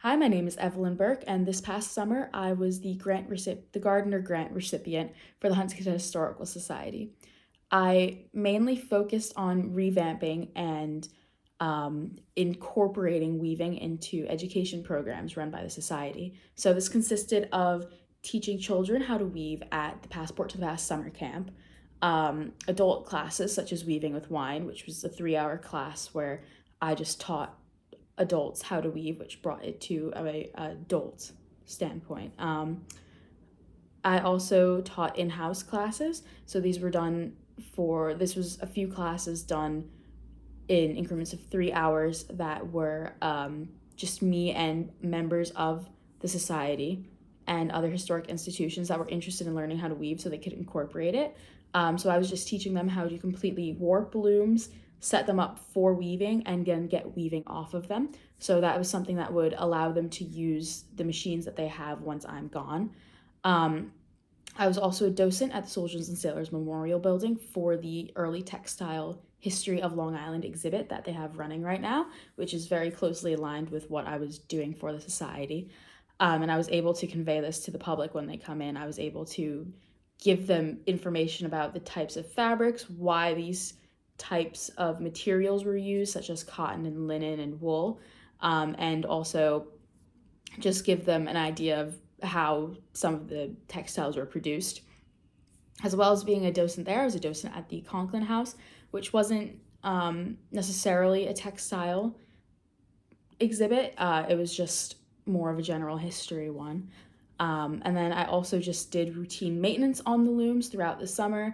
Hi, my name is Evelyn Burke, and this past summer I was the Gardiner grant recipient for the Huntington Historical Society. I mainly focused on revamping and incorporating weaving into education programs run by the society. So this consisted of teaching children how to weave at the Passport to the Past summer camp, adult classes such as weaving with wine, which was a 3-hour class where I just taught adults how to weave, which brought it to a adult standpoint. I also taught in-house classes, so this was a few classes done in increments of 3 hours that were just me and members of the society and other historic institutions that were interested in learning how to weave so they could incorporate it. So I was just teaching them how to completely warp looms, set them up for weaving, and then get weaving off of them. So that was something that would allow them to use the machines that they have once I'm gone. Um, I was also a docent at the Soldiers and Sailors Memorial Building for the early textile history of Long Island exhibit that they have running right now, which is very closely aligned with what I was doing for the society. And I was able to convey this to the public when they come in. I was able to give them information about the types of fabrics, why these types of materials were used, such as cotton and linen and wool, and also just give them an idea of how some of the textiles were produced. As well as being a docent there, I was a docent at the Conklin House, which wasn't necessarily a textile exhibit. It was just more of a general history one. And then I also just did routine maintenance on the looms throughout the summer.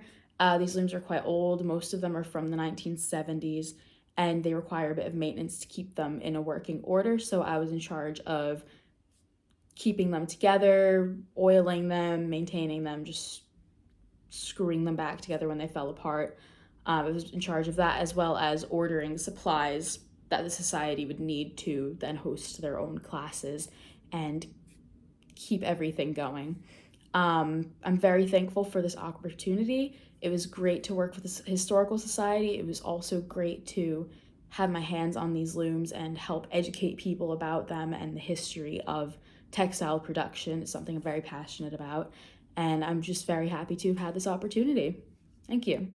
These looms are quite old. Most of them are from the 1970s, and they require a bit of maintenance to keep them in a working order. So I was in charge of keeping them together, oiling them, maintaining them, just screwing them back together when they fell apart. I was in charge of that, as well as ordering supplies that the society would need to then host their own classes and keep everything going. I'm very thankful for this opportunity. It was great to work with the Historical Society. It was also great to have my hands on these looms and help educate people about them and the history of textile production. It's something I'm very passionate about, and I'm just very happy to have had this opportunity. Thank you.